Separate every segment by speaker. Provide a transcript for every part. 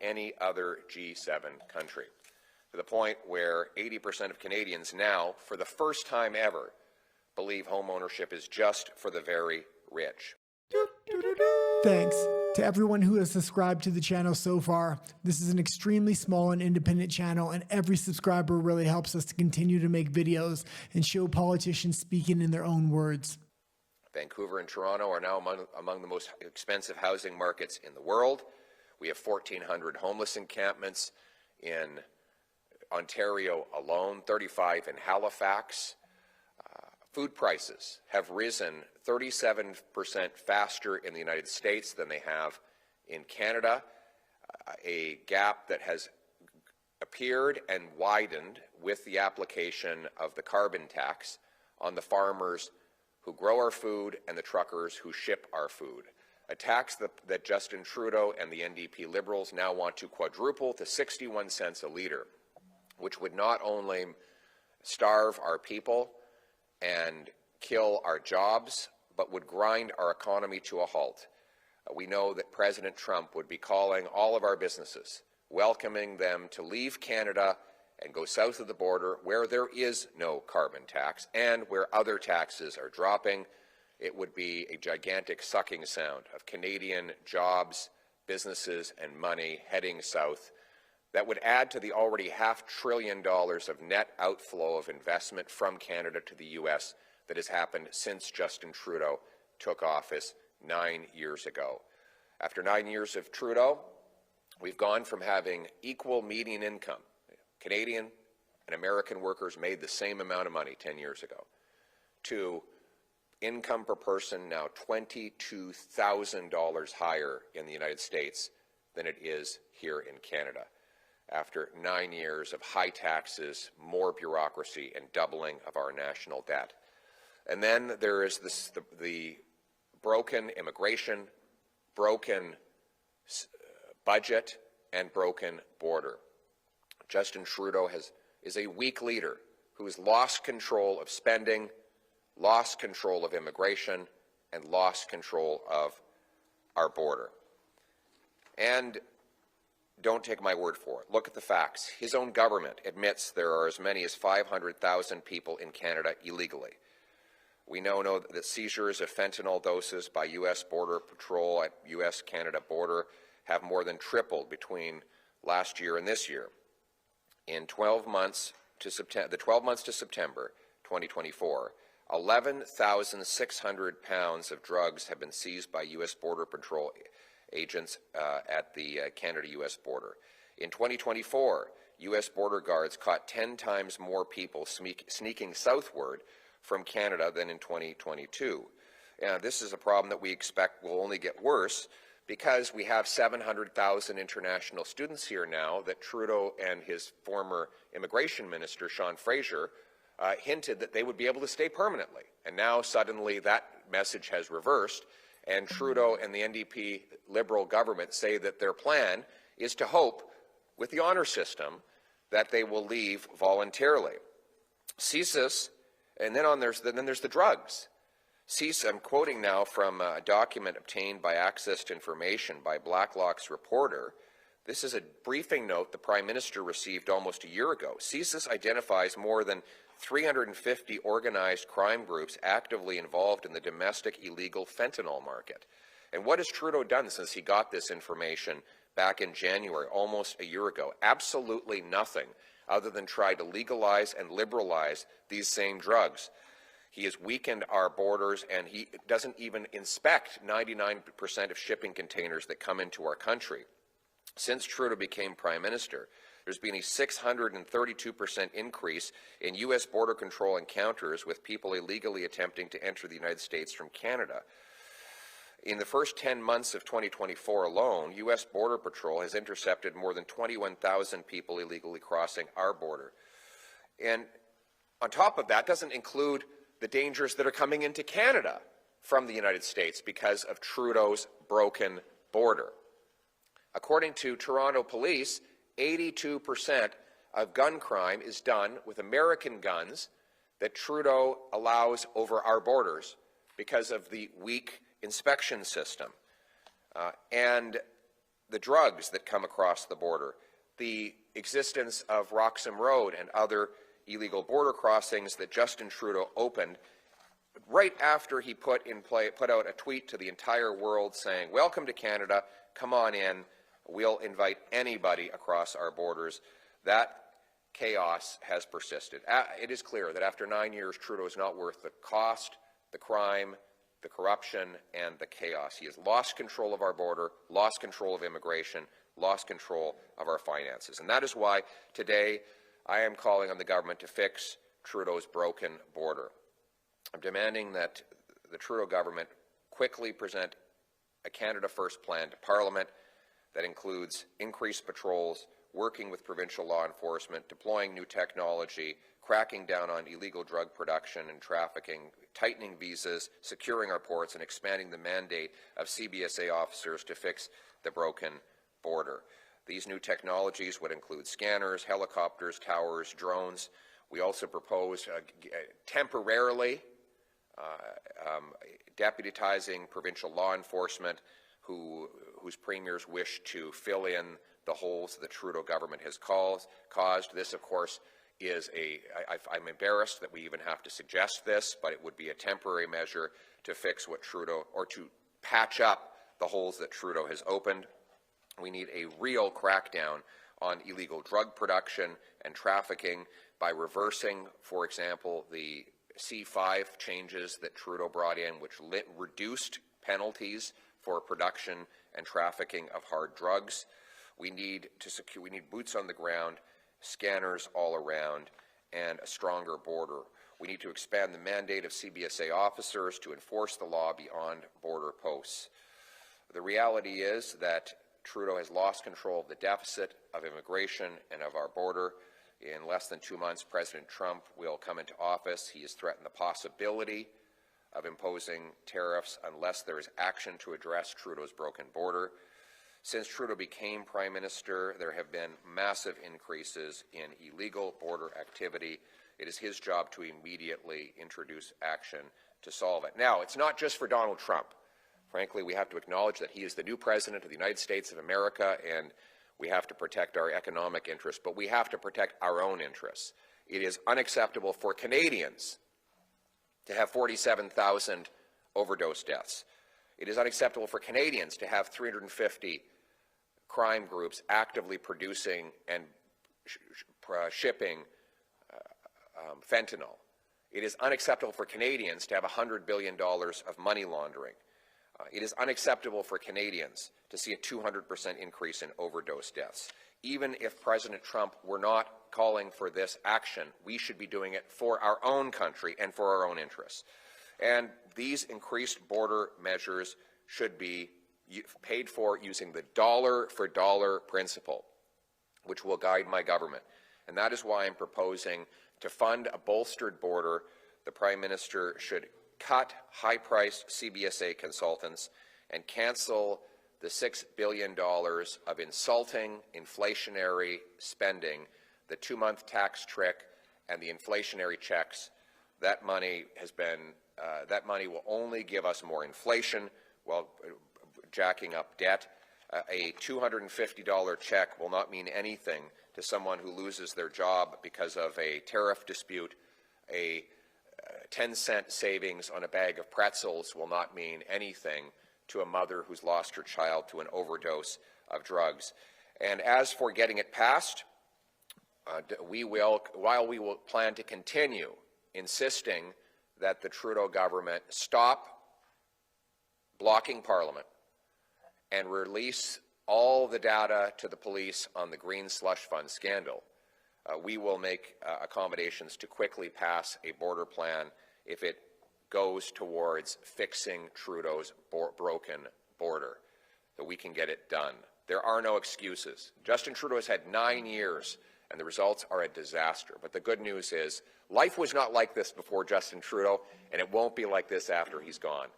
Speaker 1: any other G7 country, to the point where 80% of Canadians now, for the first time ever, believe home ownership is just for the very rich.
Speaker 2: Thanks to everyone who has subscribed to the channel so far. This is an extremely small and independent channel, and every subscriber really helps us to continue to make videos and show politicians speaking in their own words.
Speaker 1: Vancouver and Toronto are now among the most expensive housing markets in the world. We have 1,400 homeless encampments in Ontario alone, 35 in Halifax. Food prices have risen 37% faster in the United States than they have in Canada, a gap that has appeared and widened with the application of the carbon tax on the farmers who grow our food and the truckers who ship our food. A tax that Justin Trudeau and the NDP Liberals now want to quadruple to 61 cents a litre, which would not only starve our people and kill our jobs, but would grind our economy to a halt. We know that President Trump would be calling all of our businesses, welcoming them to leave Canada and go south of the border where there is no carbon tax and where other taxes are dropping. It would be a gigantic sucking sound of Canadian jobs, businesses, and money heading south that would add to the already $500 billion of net outflow of investment from Canada to the U.S. that has happened since Justin Trudeau took office 9 years ago. After 9 years of Trudeau, we've gone from having equal median income. Canadian and American workers made the same amount of money 10 years ago, to income per person now $22,000 higher in the United States than it is here in Canada, after 9 years of high taxes, more bureaucracy, and doubling of our national debt. And then there is the broken immigration, broken budget, and broken border. Justin Trudeau is a weak leader who has lost control of spending, lost control of immigration, and lost control of our border. And don't take my word for it. Look at the facts. His own government admits there are as many as 500,000 people in Canada illegally. We know that seizures of fentanyl doses by U.S. Border Patrol at U.S.-Canada border have more than tripled between last year and this year. In 12 months to September 2024, 11,600 pounds of drugs have been seized by U.S. Border Patrol agents at the Canada-U.S. border. In 2024, U.S. border guards caught 10 times more people sneaking southward from Canada than in 2022. This is a problem that we expect will only get worse because we have 700,000 international students here now that Trudeau and his former immigration minister, Sean Fraser, hinted that they would be able to stay permanently. And now suddenly that message has reversed, and Trudeau and the NDP Liberal government say that their plan is to hope, with the honor system, that they will leave voluntarily. CSIS, and then there's the drugs. I'm quoting now from a document obtained by Access to Information by Blacklock's reporter. This is a briefing note the Prime Minister received almost a year ago. CSIS identifies more than 350 organized crime groups actively involved in the domestic illegal fentanyl market. And what has Trudeau done since he got this information back in January, almost a year ago? Absolutely nothing, other than try to legalize and liberalize these same drugs. He has weakened our borders, and he doesn't even inspect 99% of shipping containers that come into our country. Since Trudeau became Prime Minister, there's been a 632% increase in U.S. border control encounters with people illegally attempting to enter the United States from Canada. In the first 10 months of 2024 alone, U.S. Border Patrol has intercepted more than 21,000 people illegally crossing our border. And on top of that, doesn't include the dangers that are coming into Canada from the United States because of Trudeau's broken border. According to Toronto police, 82% of gun crime is done with American guns that Trudeau allows over our borders because of the weak inspection system. And the drugs that come across the border, the existence of Roxham Road and other illegal border crossings that Justin Trudeau opened right after he put out a tweet to the entire world saying, "Welcome to Canada, come on in, we'll invite anybody across our borders." That chaos has persisted. It is clear that after 9 years, Trudeau is not worth the cost, the crime, the corruption, and the chaos. He has lost control of our border, lost control of immigration, lost control of our finances. And that is why today I am calling on the government to fix Trudeau's broken border. I'm demanding that the Trudeau government quickly present a Canada First plan to Parliament that includes increased patrols, working with provincial law enforcement, deploying new technology, cracking down on illegal drug production and trafficking, tightening visas, securing our ports, and expanding the mandate of CBSA officers to fix the broken border. These new technologies would include scanners, helicopters, towers, drones. We also propose temporarily deputizing provincial law enforcement whose premiers wish to fill in the holes the Trudeau government has caused. This, of course, is I'm embarrassed that we even have to suggest this, but it would be a temporary measure to fix what Trudeau, or to patch up the holes that Trudeau has opened. We need a real crackdown on illegal drug production and trafficking by reversing, for example, the C5 changes that Trudeau brought in, which reduced penalties for production and trafficking of hard drugs. We need boots on the ground, scanners all around, and a stronger border. We need to expand the mandate of CBSA officers to enforce the law beyond border posts. The reality is that Trudeau has lost control of the deficit of immigration and of our border. In less than 2 months, President Trump will come into office. He has threatened the possibility of imposing tariffs unless there is action to address Trudeau's broken border. Since Trudeau became Prime Minister, there have been massive increases in illegal border activity. It is his job to immediately introduce action to solve it. Now, it's not just for Donald Trump. Frankly, we have to acknowledge that he is the new President of the United States of America, and we have to protect our economic interests, but we have to protect our own interests. It is unacceptable for Canadians to have 47,000 overdose deaths. It is unacceptable for Canadians to have 350 crime groups actively producing and shipping fentanyl. It is unacceptable for Canadians to have $100 billion of money laundering. It is unacceptable for Canadians to see a 200% increase in overdose deaths. Even if President Trump were not calling for this action, we should be doing it for our own country and for our own interests. And these increased border measures should be paid for using the dollar-for-dollar principle, which will guide my government. And that is why I'm proposing to fund a bolstered border. The Prime Minister should cut high-priced CBSA consultants and cancel the $6 billion of insulting inflationary spending, the 2-month tax trick, and the inflationary checks. That money will only give us more inflation while jacking up debt. A $250 check will not mean anything to someone who loses their job because of a tariff dispute. A 10-cent savings on a bag of pretzels will not mean anything to a mother who's lost her child to an overdose of drugs. And as for getting it passed, while we will plan to continue insisting that the Trudeau government stop blocking Parliament and release all the data to the police on the Green Slush Fund scandal, we will make accommodations to quickly pass a border plan if it goes towards fixing Trudeau's broken border, that we can get it done. There are no excuses. Justin Trudeau has had 9 years, and the results are a disaster. But the good news is life was not like this before Justin Trudeau, and it won't be like this after he's gone.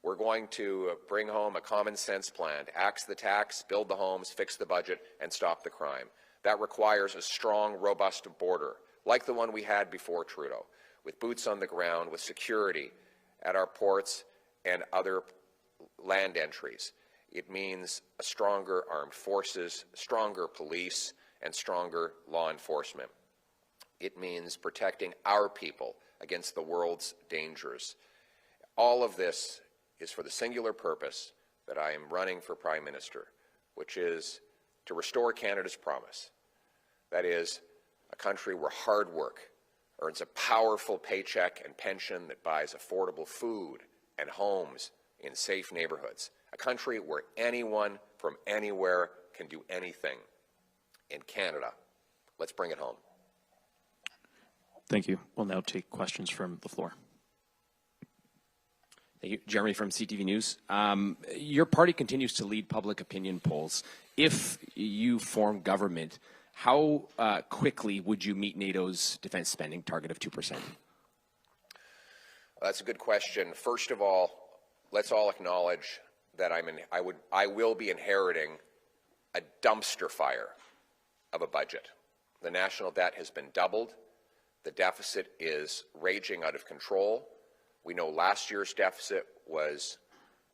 Speaker 1: We're going to bring home a common sense plan to axe the tax, build the homes, fix the budget, and stop the crime. That requires a strong, robust border, like the one we had before Trudeau, with boots on the ground, with security at our ports and other land entries. It means a stronger armed forces, stronger police, and stronger law enforcement. It means protecting our people against the world's dangers. All of this is for the singular purpose that I am running for Prime Minister, which is to restore Canada's promise. That is, a country where hard work earns a powerful paycheck and pension that buys affordable food and homes in safe neighborhoods. A country where anyone from anywhere can do anything. In Canada, let's bring it home.
Speaker 3: Thank you. We'll now take questions from the floor.
Speaker 4: Thank you. Jeremy from CTV News. Your party continues to lead public opinion polls. If you form government, how quickly would you meet NATO's defense spending target of 2%?
Speaker 1: That's a good question. First of all, let's all acknowledge that I will be inheriting a dumpster fire of a budget. The national debt has been doubled. The deficit is raging out of control. We know last year's deficit was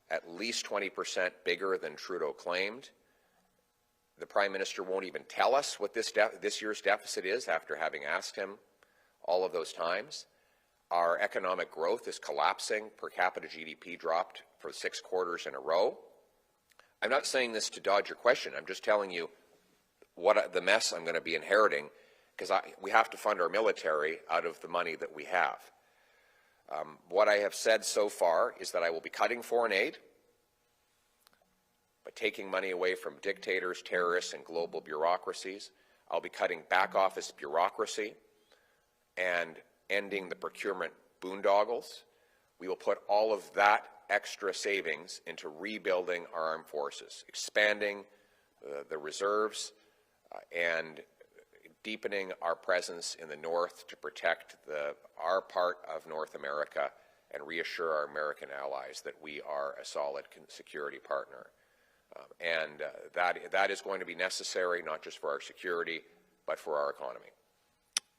Speaker 1: at least 20% bigger than Trudeau claimed. The Prime Minister won't even tell us what this year's deficit is after having asked him all of those times. Our economic growth is collapsing. Per capita GDP dropped for 6 quarters in a row. I'm not saying this to dodge your question. I'm just telling you what the mess I'm going to be inheriting, because we have to fund our military out of the money that we have. What I have said so far is that I will be cutting foreign aid, but taking money away from dictators, terrorists, and global bureaucracies. I'll be cutting back office bureaucracy and ending the procurement boondoggles. We will put all of that extra savings into rebuilding our armed forces, expanding the reserves, and deepening our presence in the north to protect our part of North America and reassure our American allies that we are a solid security partner. That is going to be necessary, not just for our security, but for our economy.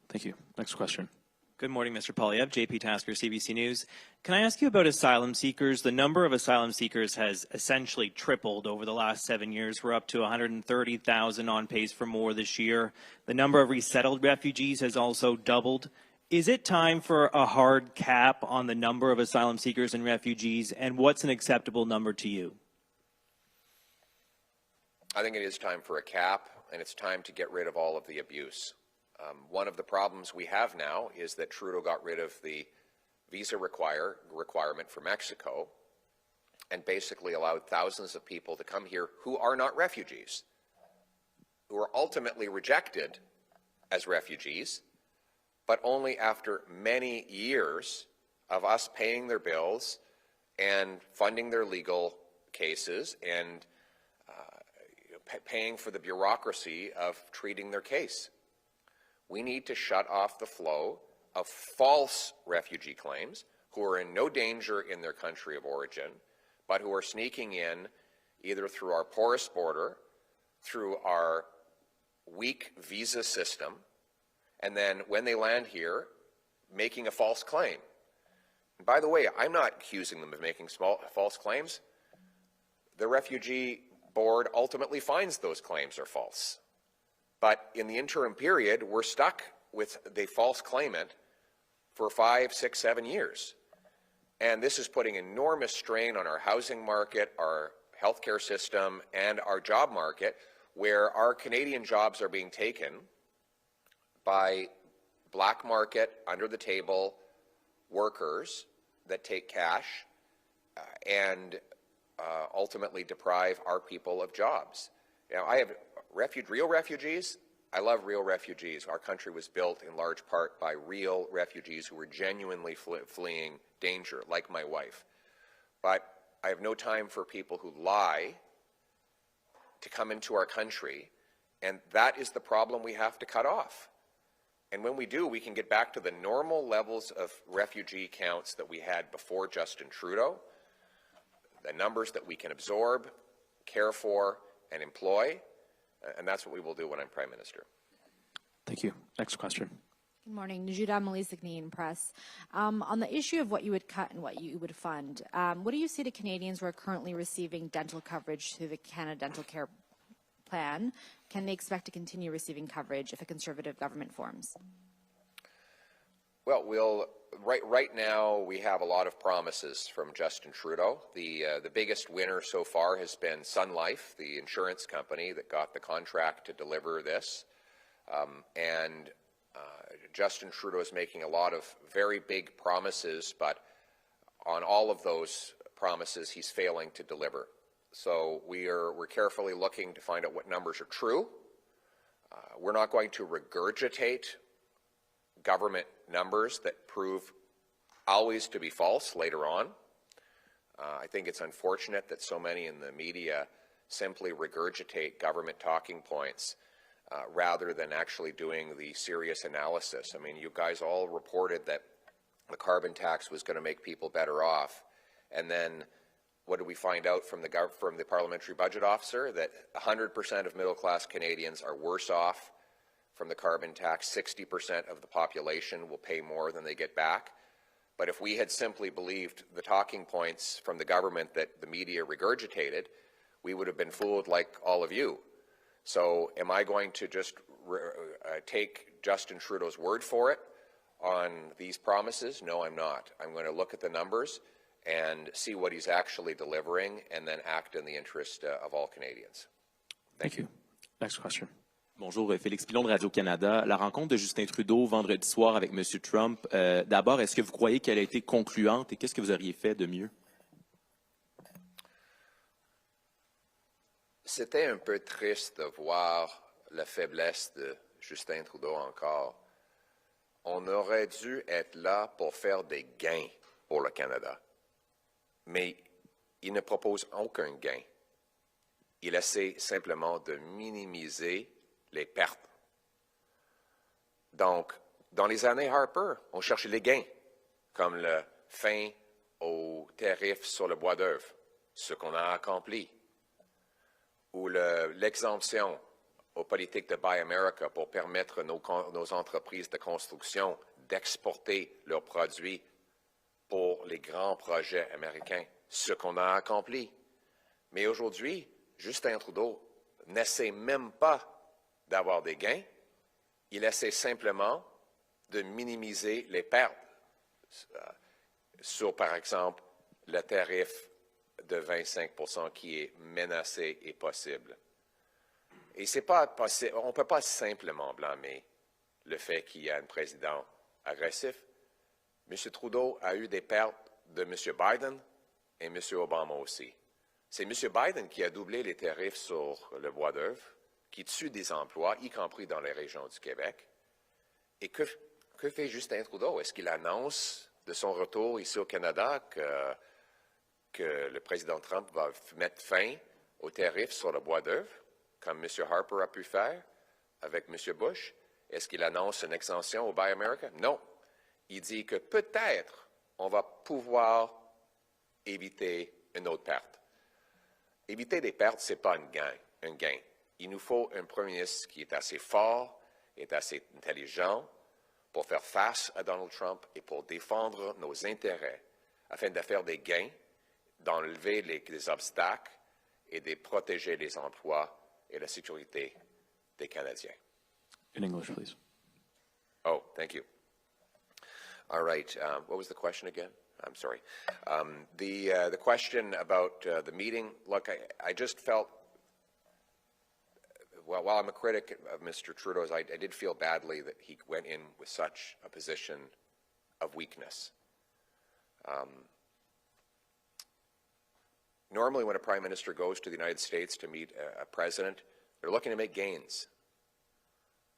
Speaker 3: Thank you. Next question.
Speaker 5: Good morning, Mr. Poilievre. JP Tasker, CBC News. Can I ask you about asylum seekers? The number of asylum seekers has essentially tripled over the last 7 years. We're up to 130,000, on pace for more this year. The number of resettled refugees has also doubled. Is it time for a hard cap on the number of asylum seekers and refugees, and what's an acceptable number to you?
Speaker 1: I think it is time for a cap, and it's time to get rid of all of the abuse. One of the problems we have now is that Trudeau got rid of the visa requirement for Mexico and basically allowed thousands of people to come here who are not refugees, who are ultimately rejected as refugees, but only after many years of us paying their bills and funding their legal cases and paying for the bureaucracy of treating their case. We need to shut off the flow of false refugee claims who are in no danger in their country of origin, but who are sneaking in either through our porous border, through our weak visa system, and then when they land here, making a false claim. And by the way, I'm not accusing them of making false claims. The refugee board ultimately finds those claims are false. But in the interim period, we're stuck with the false claimant for 5, 6, 7 years. And this is putting enormous strain on our housing market, our healthcare system, and our job market, where our Canadian jobs are being taken by black market, under-the-table workers that take cash and ultimately deprive our people of jobs. Now, I have real refugees. I love real refugees. Our country was built in large part by real refugees who were genuinely fleeing danger, like my wife. But I have no time for people who lie to come into our country, and that is the problem we have to cut off. And when we do, we can get back to the normal levels of refugee counts that we had before Justin Trudeau, the numbers that we can absorb, care for, and employ, and that's what we will do when I'm Prime Minister.
Speaker 3: Thank you. Next question.
Speaker 6: Good morning. Najida Melissa, Canadian Press. On the issue of what you would cut and what you would fund, what do you say to Canadians who are currently receiving dental coverage through the Canada Dental Care Plan? Can they expect to continue receiving coverage if a Conservative government forms?
Speaker 1: Well, right now we have a lot of promises from Justin Trudeau. The biggest winner so far has been Sun Life, the insurance company that got the contract to deliver this, and Justin Trudeau is making a lot of very big promises, but on all of those promises, he's failing to deliver. So we're carefully looking to find out what numbers are true. We're not going to regurgitate government numbers that prove always to be false later on. I think it's unfortunate that so many in the media simply regurgitate government talking points rather than actually doing the serious analysis. I mean, you guys all reported that the carbon tax was going to make people better off, and then what did we find out from the parliamentary budget officer? That 100% of middle-class Canadians are worse off from the carbon tax. 60% of the population will pay more than they get back. But if we had simply believed the talking points from the government that the media regurgitated, we would have been fooled like all of you. So am I going to just take Justin Trudeau's word for it on these promises? No, I'm not. I'm going to look at the numbers and see what he's actually delivering and then act in the interest of all Canadians.
Speaker 3: Thank you. Next question.
Speaker 7: Bonjour, Félix Pilon de Radio-Canada. La rencontre de Justin Trudeau vendredi soir avec M. Trump, d'abord, est-ce que vous croyez qu'elle a été concluante et qu'est-ce que vous auriez fait de mieux?
Speaker 1: C'était un peu triste de voir la faiblesse de Justin Trudeau encore. On aurait dû être là pour faire des gains pour le Canada. Mais il ne propose aucun gain. Il essaie simplement de minimiser les pertes. Donc, dans les années Harper, on cherchait les gains, comme la fin aux tarifs sur le bois d'œuvre, ce qu'on a accompli, ou l'exemption aux politiques de Buy America pour permettre nos entreprises de construction d'exporter leurs produits pour les grands projets américains, ce qu'on a accompli. Mais aujourd'hui, Justin Trudeau n'essaie même pas d'avoir des gains, il essaie simplement de minimiser les pertes sur, par exemple, le tarif de 25% qui est menacé et possible. Et c'est pas possible, on ne peut pas simplement blâmer le fait qu'il y a un président agressif. M. Trudeau a eu des pertes de M. Biden et M. Obama aussi. C'est M. Biden qui a doublé les tarifs sur le bois d'œuvre, qui tue des emplois, y compris dans les régions du Québec. Et que fait Justin Trudeau? Est-ce qu'il annonce de son retour ici au Canada que le président Trump va mettre fin aux tarifs sur le bois d'œuvre, comme M. Harper a pu faire avec M. Bush? Est-ce qu'il annonce une exemption au Buy America? Non. Il dit que peut-être on va pouvoir éviter une autre perte. Éviter des pertes, ce n'est pas un gain. Il nous faut un premier ministre qui est assez fort, est assez intelligent pour faire face à Donald Trump et pour défendre nos intérêts afin de faire des gains, d'enlever les obstacles et de protéger les emplois et la sécurité des Canadiens.
Speaker 3: In English, please.
Speaker 1: Oh, thank you. All right. What was the question again? I'm sorry. The question about the meeting, look, I just felt, well, while I'm a critic of Mr. Trudeau's, I did feel badly that he went in with such a position of weakness. Normally, when a prime minister goes to the United States to meet a president, they're looking to make gains.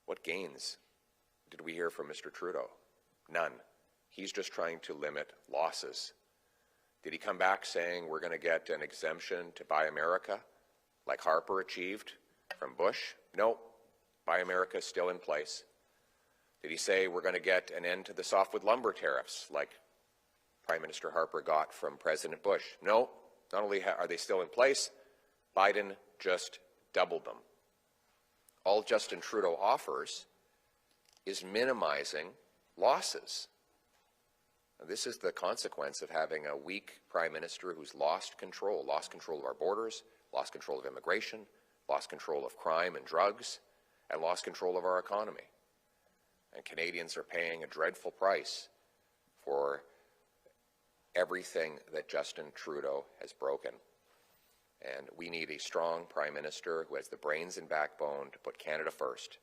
Speaker 1: What gains did we hear from Mr. Trudeau? None. He's just trying to limit losses. Did he come back saying we're going to get an exemption to Buy America, like Harper achieved from Bush? No. Buy America is still in place. Did he say we're going to get an end to the softwood lumber tariffs, like Prime Minister Harper got from President Bush? No. Not only are they still in place, Biden just doubled them. All Justin Trudeau offers is minimizing losses. This is the consequence of having a weak prime minister who's lost control of our borders, lost control of immigration, lost control of crime and drugs, and lost control of our economy. And Canadians are paying a dreadful price for everything that Justin Trudeau has broken. And we need a strong prime minister who has the brains and backbone to put Canada first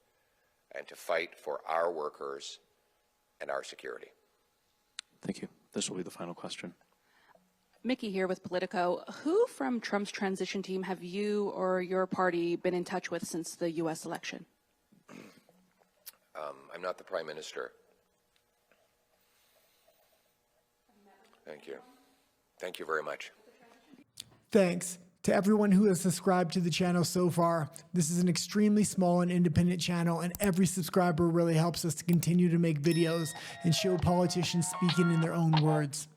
Speaker 1: and to fight for our workers and our security.
Speaker 3: Thank you. This will be the final question.
Speaker 8: Mickey here with Politico. Who from Trump's transition team have you or your party been in touch with since the U.S. election?
Speaker 1: I'm not the prime minister. Thank you. Thank you very much.
Speaker 2: Thanks to everyone who has subscribed to the channel so far. This is an extremely small and independent channel, and every subscriber really helps us to continue to make videos and show politicians speaking in their own words.